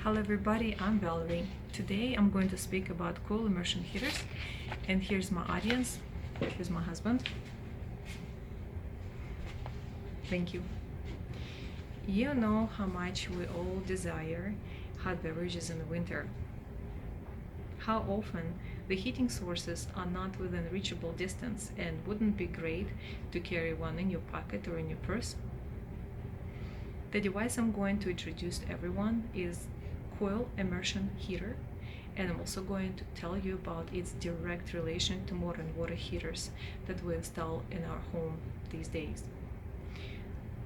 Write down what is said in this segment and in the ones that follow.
Hello everybody, I'm Valerie. Today I'm going to speak about coil immersion heaters, and here's my audience. Here's my husband. Thank you. You know how much we all desire hot beverages in the winter. How often the heating sources are not within reachable distance, and wouldn't be great to carry one in your pocket or in your purse? The device I'm going to introduce to everyone is Coil immersion heater, and I'm also going to tell you about its direct relation to modern water heaters that we install in our home these days.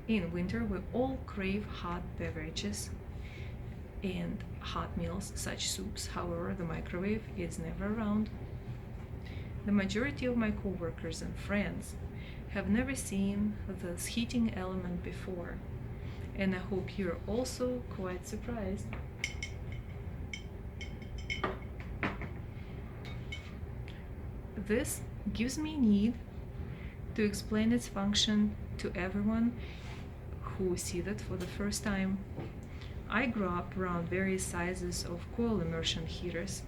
In winter, we all crave hot beverages and hot meals, such soups. However, the microwave is never around. The majority of my coworkers and friends have never seen this heating element before, and I hope you're also quite surprised. This gives me need to explain its function to everyone who sees it for the first time. I grew up around various sizes of coil immersion heaters.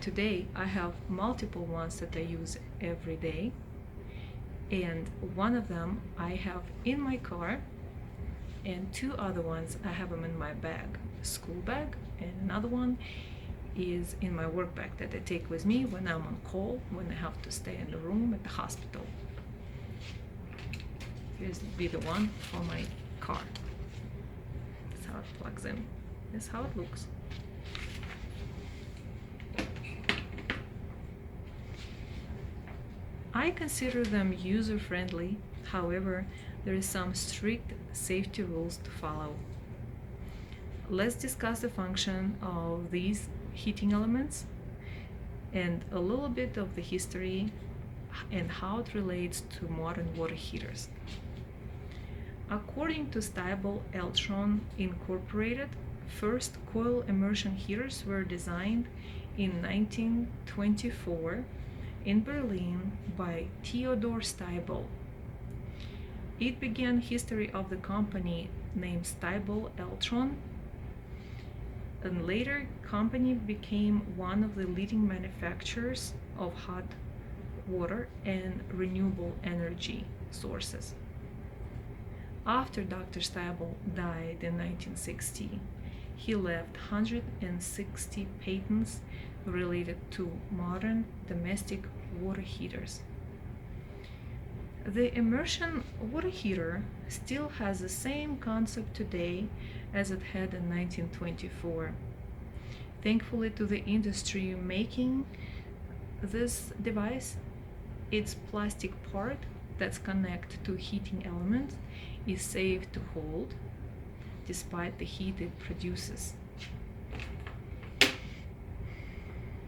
Today I have multiple ones that I use every day, and one of them I have in my car, and two other ones I have them in my bag, school bag, and another one is in my work bag that I take with me when I'm on call, when I have to stay in the room at the hospital. Here's be the one for my car. That's how it plugs in. That's how it looks. I consider them user-friendly. However, there is some strict safety rules to follow. Let's discuss the function of these heating elements and a little bit of the history and how it relates to modern water heaters. According to Stiebel Eltron Incorporated, first coil immersion heaters were designed in 1924 in Berlin by Theodor Stiebel. It began history of the company named Stiebel Eltron, and later company became one of the leading manufacturers of hot water and renewable energy sources. After Dr. Stiebel died in 1960, he left 160 patents related to modern domestic water heaters. The immersion water heater still has the same concept today as it had in 1924. Thankfully to the industry making this device, its plastic part that's connected to heating element is safe to hold despite the heat it produces.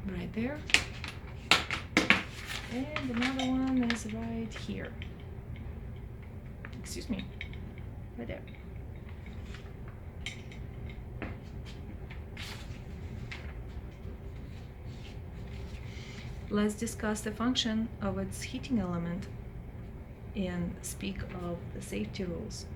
Right there. And another one is right here. Excuse me. Right there. Let's discuss the function of its heating element and speak of the safety rules.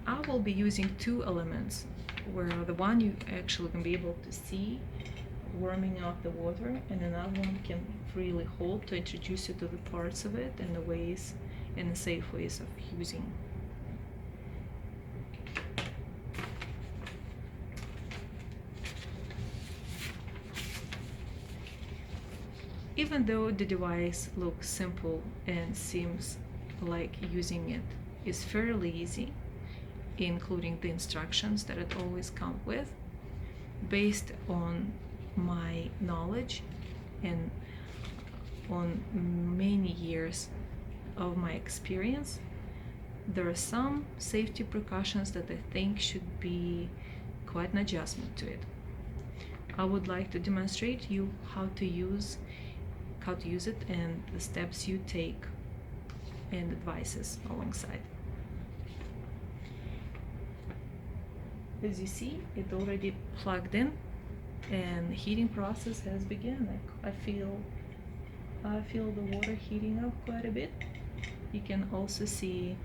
I will be using two elements, where the one you actually can be able to see warming up the water, and another one can freely hold to introduce you to the parts of it and the ways and the safe ways of using. Even though the device looks simple and seems like using it is fairly easy, including the instructions that it always comes with, based on my knowledge and on many years of my experience, there are some safety precautions that I think should be quite an adjustment to it. I would like to demonstrate you how to use it and the steps you take and advices alongside. As you see, it already plugged in and the heating process has begun. I feel the water heating up quite a bit. You can also see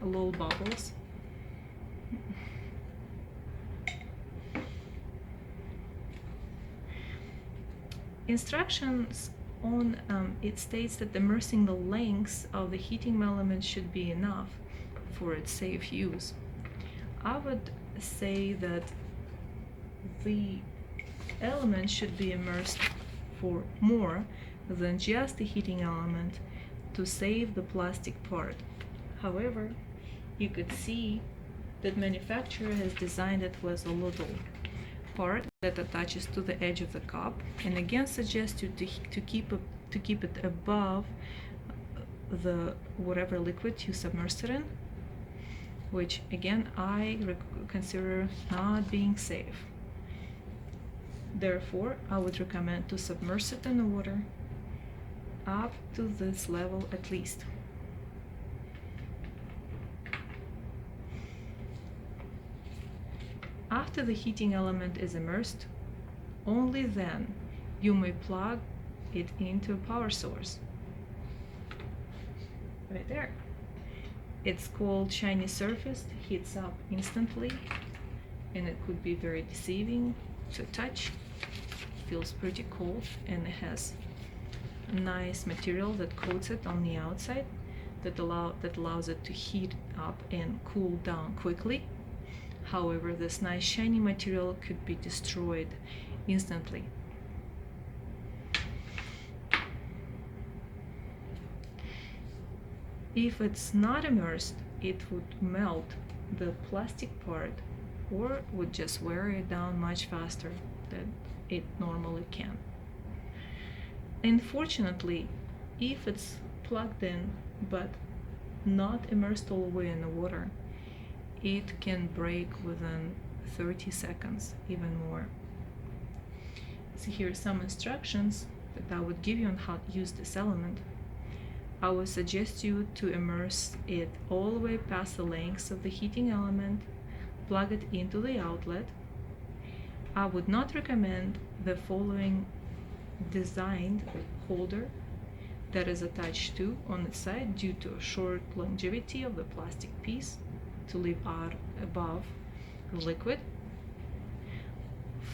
low bubbles Instructions on it states that immersing the lengths of the heating element should be enough for its safe use. I would say that the element should be immersed for more than just the heating element to save the plastic part. However, you could see that manufacturer has designed it with a little part that attaches to the edge of the cup, and again suggests you to keep it above the whatever liquid you submerged it in, which again I consider not being safe. Therefore, I would recommend to submerge it in the water up to this level at least. After the heating element is immersed, only then you may plug it into a power source. Right there. It's called shiny surface, heats up instantly, and it could be very deceiving to touch. Feels pretty cold, and it has a nice material that coats it on the outside that allows it to heat up and cool down quickly. However, this nice shiny material could be destroyed instantly. If it's not immersed, it would melt the plastic part or would just wear it down much faster than it normally can. Unfortunately, if it's plugged in but not immersed all the way in the water, it can break within 30 seconds, even more. So here are some instructions that I would give you on how to use this element. I would suggest you to immerse it all the way past the lengths of the heating element, plug it into the outlet. I would not recommend the following designed holder that is attached to on the side due to a short longevity of the plastic piece to leave out above the liquid.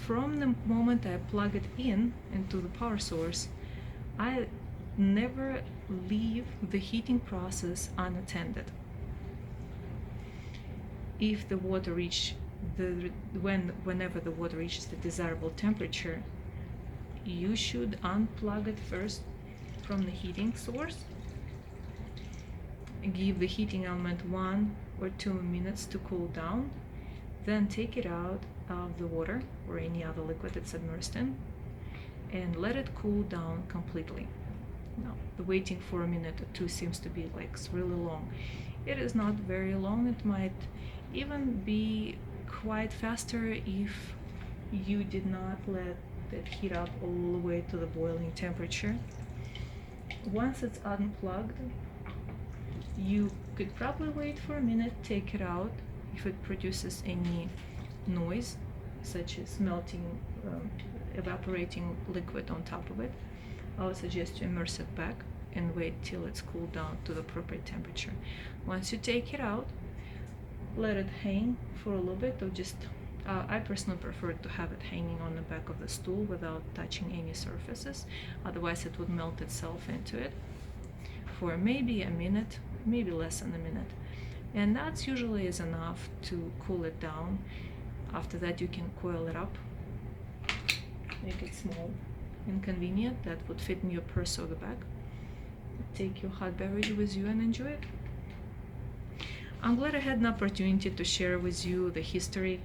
From the moment I plug it in into the power source, I never leave the heating process unattended. If the water whenever the water reaches the desirable temperature, you should unplug it first from the heating source, give the heating element 1 or 2 minutes to cool down, then take it out of the water or any other liquid it's submerged in and let it cool down completely. Now, the waiting for a minute or two seems to be like really long. It is not very long. It might even be quite faster if you did not let it heat up all the way to the boiling temperature. Once it's unplugged, you could probably wait for a minute, take it out. If it produces any noise, such as melting, evaporating liquid on top of it, I would suggest you immerse it back and wait till it's cooled down to the appropriate temperature. Once you take it out, let it hang for a little bit, or just I personally prefer to have it hanging on the back of the stool without touching any surfaces, otherwise it would melt itself into it for maybe a minute, maybe less than a minute, and that's usually is enough to cool it down. After that, you can coil it up, make it small and convenient that would fit in your purse or the bag. Take your hot beverage with you and enjoy it. I'm glad I had an opportunity to share with you the history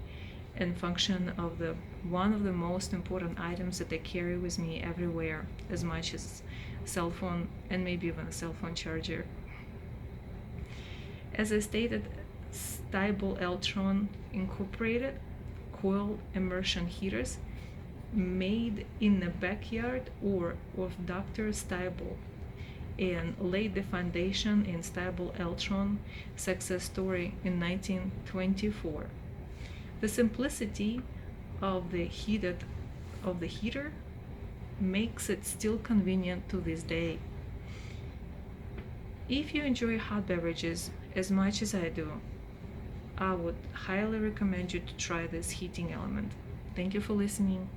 and function of one of the most important items that I carry with me everywhere, as much as cell phone and maybe even a cell phone charger. As I stated, Stable Eltron Incorporated coil immersion heaters made in the backyard or of Dr. Stable and laid the foundation in Stable Eltron success story in 1924. The simplicity of the heater makes it still convenient to this day. If you enjoy hot beverages as much as I do, I would highly recommend you to try this heating element. Thank you for listening.